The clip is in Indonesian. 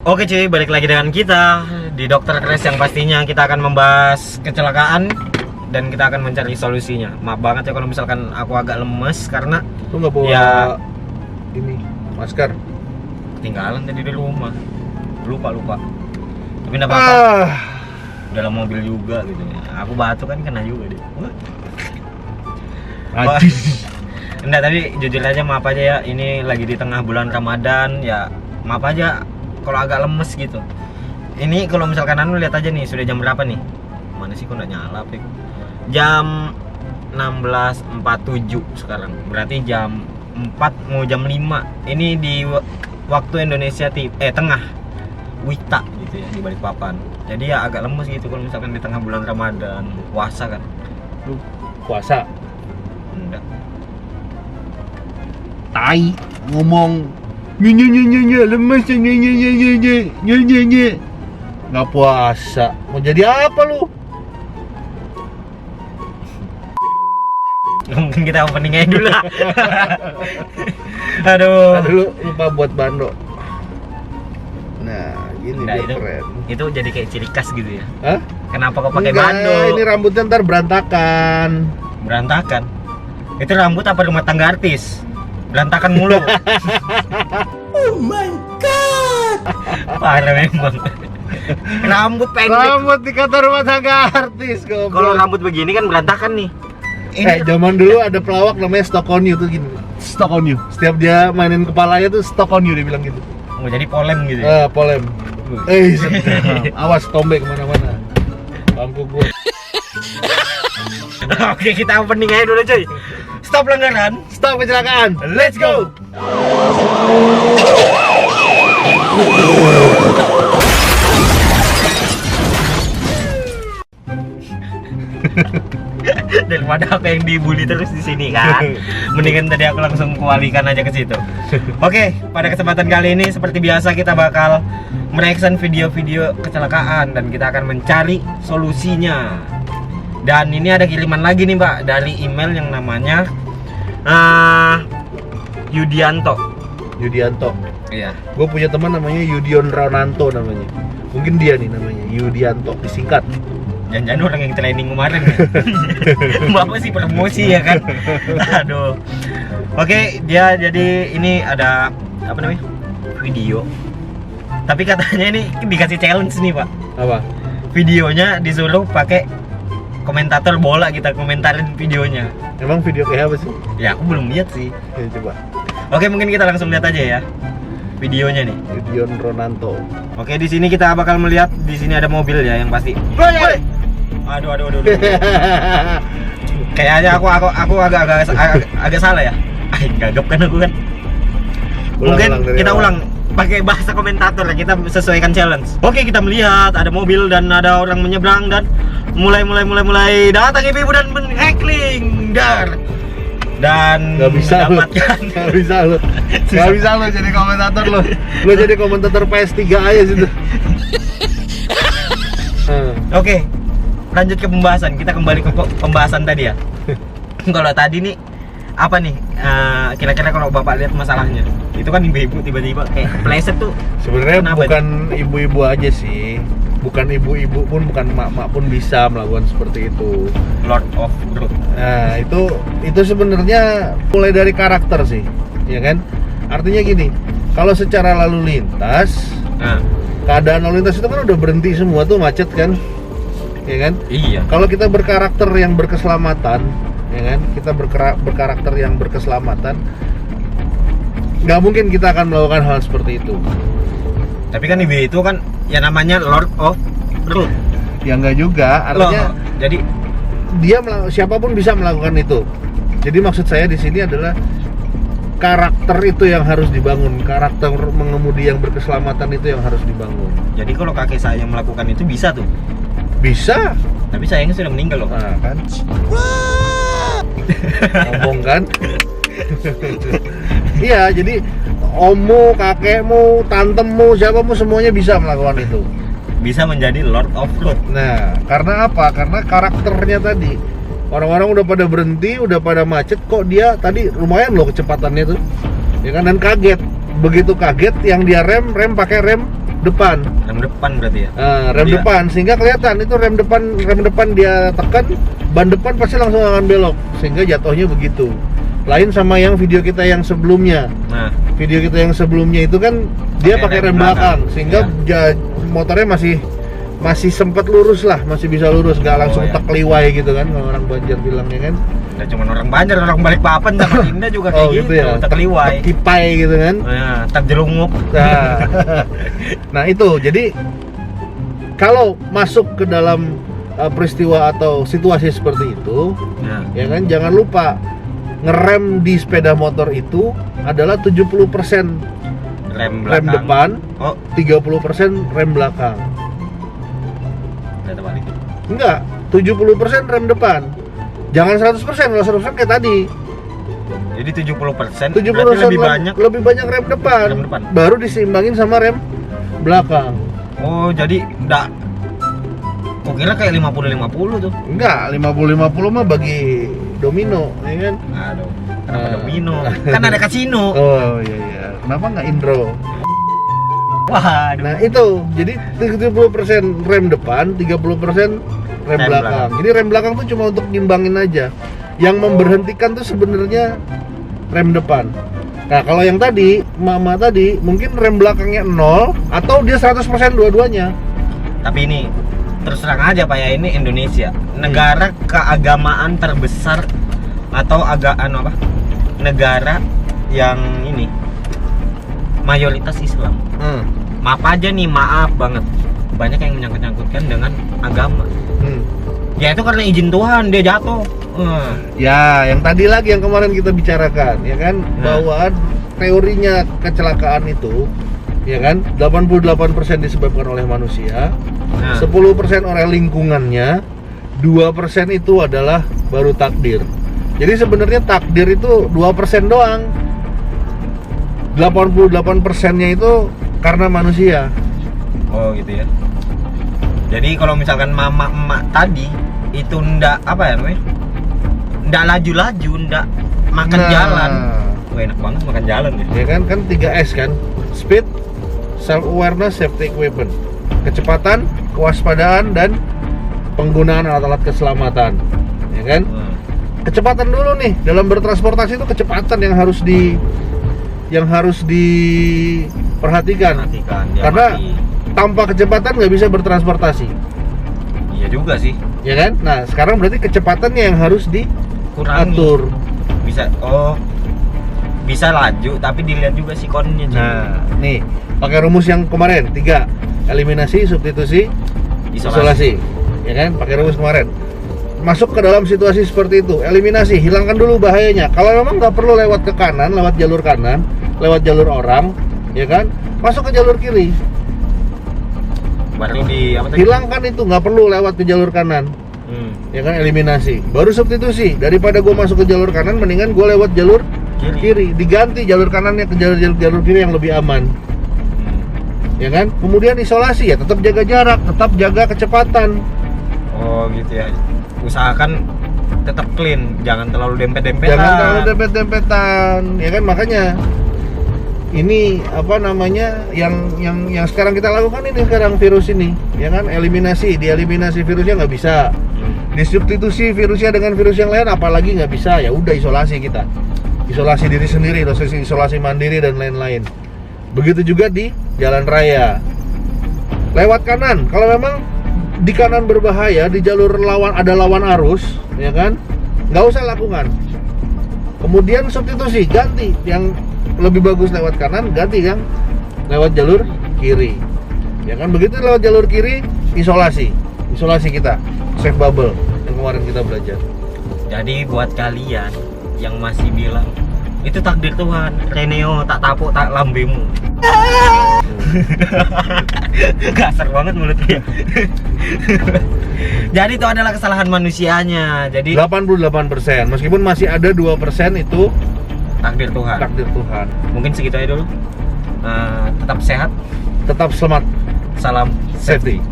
Oke cuy, balik lagi dengan kita di Dokter Crash yang pastinya kita akan membahas kecelakaan dan kita akan mencari solusinya. Maaf banget ya kalau misalkan aku agak lemes karena lu nggak bawa ya, ini masker. ketinggalan tadi di rumah. Lupa. Tapi enggak apa-apa. Dalam mobil juga gitu ya. Aku batuk kan kena juga deh. Enggak, tapi jujur aja maaf aja ya, ini lagi di tengah bulan Ramadan ya. Maaf aja kalau agak lemes gitu. Ini kalau misalkan anu lihat aja nih, sudah jam berapa nih? Mana sih kok nggak nyala, Pik? Jam 16.47 sekarang. Berarti jam 4 mau jam 5. Ini di waktu Indonesia tengah. Wita gitu ya di Balikpapan. Jadi ya agak lemes gitu kalau misalkan di tengah bulan Ramadan, puasa kan. Lu puasa? Enggak. Tai ngomong nye lemes nye nggak puasa, mau jadi apa lu? Mungkin kita opening aja dulu lah. Aduh. Lu lupa buat bando. Nah, gini Nah, dia keren. Itu jadi kayak ciri khas gitu ya. Hah? Kenapa kok pakai Enggak, bando? ini rambutnya ntar berantakan. Berantakan. Itu rambut apa rumah tangga artis? Berantakan mulu. Oh my god. Parah memang. Rambut pendek. Rambut dikata rumah tangga artis goblok. Kalau rambut begini kan berantakan nih. Zaman dulu ada pelawak namanya Stock on You tuh gini. Stock on You. Setiap dia mainin kepalanya tuh Stock on You, dia bilang gitu. Mau jadi polem gitu ya. Polem. Sedap. Awas tombe kemana-mana. Bangku gua. Oke, kita opening aja dulu cuy. Stop pelanggaran, Stop kecelakaan. let's go. Daripada aku yang dibully terus di sini kan, mendingan tadi aku langsung kualikan aja ke situ. Oke, pada kesempatan kali ini seperti biasa kita bakal mereaction video-video kecelakaan dan kita akan mencari solusinya. Dan ini ada kiriman lagi nih Mbak dari email yang namanya Yudianto. Yudianto. Iya. Gue punya teman namanya Yudion Ronanto namanya. Mungkin dia nih namanya Yudianto disingkat. Jangan-jangan orang yang training kemarin ya. Bapak sih promosi ya kan. Aduh. Oke, dia jadi ini ada apa namanya? Video. Tapi katanya ini dikasih challenge nih, Pak. Apa? Videonya disuruh pakai komentator bola, kita komentarin videonya. Emang video kayak apa sih? Ya, aku belum lihat sih. Ya, coba. Oke, mungkin kita langsung lihat aja ya videonya nih. Yudion Ronanto. Oke, di sini kita bakal melihat di sini ada mobil ya yang pasti. Aduh. Kayaknya aku agak salah ya. Gagap kan aku kan. Mungkin kita ulang pakai bahasa komentator ya, kita sesuaikan challenge. Oke, kita melihat ada mobil dan ada orang menyeberang dan mulai datang ibu dan heckling dan Gak bisa mendapatkan Gak bisa lu jadi komentator lu jadi komentator PS3 aja situ. Oke, lanjut ke pembahasan. Kita kembali ke pembahasan tadi ya. Kalau tadi nih apa nih kira-kira kalau Bapak lihat masalahnya? Itu kan ibu-ibu tiba-tiba kayak kepleset tuh. Sebenarnya bukan ibu-ibu aja sih. Bukan ibu-ibu pun, bukan mak-mak pun bisa melakukan seperti itu. Lord of Road. Nah, itu sebenarnya mulai dari karakter sih. Ya kan? Artinya gini, kalau secara lalu lintas, keadaan lalu lintas itu kan udah berhenti semua tuh, macet kan? Ya kan? Iya. Kalau kita berkarakter yang berkeselamatan, ya kan? Kita berkarakter yang berkeselamatan, nggak mungkin kita akan melakukan hal seperti itu. Tapi kan ibu itu kan ya namanya Lord of Road. Ya nggak juga, artinya jadi dia siapapun bisa melakukan itu. Jadi maksud saya di sini adalah karakter itu yang harus dibangun, karakter mengemudi yang berkeselamatan itu yang harus dibangun. Jadi kalau kakek saya melakukan itu bisa tuh. Bisa. Tapi sayangnya sudah meninggal loh. Nah, kan. Ngomong kan. Iya, jadi ommu, kakekmu, tantemu, siapamu semuanya bisa melakukan itu. Bisa menjadi Lord of Road. Nah, karena apa? Karena karakternya tadi. Orang-orang udah pada berhenti, udah pada macet, kok dia tadi lumayan loh kecepatannya tuh. Ya kan, dan kaget. Begitu kaget yang dia rem pakai rem depan. Rem depan berarti ya. Rem Iya. depan, sehingga kelihatan itu rem depan dia tekan, ban depan pasti langsung akan belok, sehingga jatuhnya begitu. Lain sama yang video kita yang sebelumnya. Nah, Video kita yang sebelumnya itu kan dia pakai rem belakang, sehingga motornya masih sempat lurus lah, masih bisa lurus, nggak langsung iya. tekliwai gitu kan, kalau orang Banjar bilangnya kan. udah cuma orang Banjar, orang Balikpapan sama Dinda juga kayak gitu, tekliwai. Tekipai gitu kan. Nah, terjelungup. Nah itu, jadi kalau masuk ke dalam peristiwa atau situasi seperti itu, Nah, ya kan, jangan lupa ngerem di sepeda motor itu adalah 70% rem rem belakang. depan, Oh, 30% rem belakang. udah terbalik. Enggak, 70% rem depan. Jangan 100%, kalau 100% kayak tadi. Jadi 70%, 70% berarti lebih banyak. rem depan. Rem depan. Baru diseimbangin sama rem belakang. Oh, jadi enggak. Kok kira kayak 50-50 tuh. Enggak, 50-50 mah bagi domino, ya kan? Aduh, kenapa domino? Kan ada kasino. Oh iya. Kenapa nggak Indro? Waduh. Nah itu, jadi 70% rem depan, 30% rem belakang. Jadi rem belakang tuh cuma untuk ngimbangin aja. Yang memberhentikan tuh sebenarnya rem depan. Nah kalau yang tadi, mama tadi, mungkin rem belakangnya 0 atau dia 100% dua-duanya. Tapi ini terus terang aja Pak ya, ini Indonesia, negara keagamaan terbesar atau negara yang ini mayoritas Islam. Maaf aja nih, maaf banget, banyak yang menyangkut-nyangkutkan dengan agama. Ya itu karena izin Tuhan dia jatuh. Ya, yang tadi lagi yang kemarin kita bicarakan, ya kan, bahwa teorinya kecelakaan itu, ya kan, 88% disebabkan oleh manusia, 10% oleh lingkungannya, 2% itu adalah baru takdir. Jadi sebenarnya takdir itu 2% doang. 88%-nya itu karena manusia. Oh gitu ya. Jadi kalau misalkan mama emak tadi itu ndak ndak laju-laju, ndak makan jalan. Wah, enak banget makan jalan ya. Ya kan 3S kan. Speed, self awareness, safety equipment. Kecepatan, kewaspadaan, dan penggunaan alat-alat keselamatan. Ya kan? Kecepatan dulu nih, dalam bertransportasi itu kecepatan yang harus diperhatikan. Karena tanpa kecepatan nggak bisa bertransportasi. Iya juga sih. Ya kan? Nah, sekarang berarti kecepatannya yang harus diatur. Bisa laju, tapi dilihat juga sikonnya. Nah, nih, pakai rumus yang kemarin 3, eliminasi, substitusi, isolasi. Ya kan? Pakai rumus kemarin. Masuk ke dalam situasi seperti itu, eliminasi, hilangkan dulu bahayanya. Kalau memang nggak perlu lewat ke kanan, lewat jalur kanan, lewat jalur orang, ya kan? Masuk ke jalur kiri. Baru hilangkan itu, nggak perlu lewat ke jalur kanan. Ya kan, eliminasi. Baru substitusi, daripada gue masuk ke jalur kanan, mendingan gue lewat jalur kiri. Diganti jalur kanannya ke jalur kiri yang lebih aman. Ya kan? Kemudian isolasi, ya tetap jaga jarak, tetap jaga kecepatan. Oh gitu ya. Usahakan tetap clean, jangan terlalu dempet-dempetan. Jangan terlalu dempet-dempetan. Ya kan, makanya ini yang sekarang kita lakukan ini sekarang virus ini, ya kan, dieliminasi virusnya nggak bisa, disubstitusi virusnya dengan virus yang lain apalagi nggak bisa, ya udah isolasi kita, isolasi diri sendiri, isolasi mandiri dan lain-lain. Begitu juga di jalan raya, lewat kanan kalau memang di kanan berbahaya, di jalur ada lawan arus, ya kan, nggak usah lakukan. Kemudian substitusi, ganti yang lebih bagus lewat kanan, ganti yang lewat jalur kiri. Ya kan, begitu lewat jalur kiri, isolasi kita, safe bubble yang kemarin kita belajar. Jadi buat kalian yang masih bilang itu takdir Tuhan, Reneo tak tapuk tak lambemu. Kasar banget mulutnya. Jadi itu adalah kesalahan manusianya. Jadi 88%, meskipun masih ada 2% itu takdir Tuhan. Mungkin segitu aja dulu. Tetap sehat, tetap selamat, salam safety.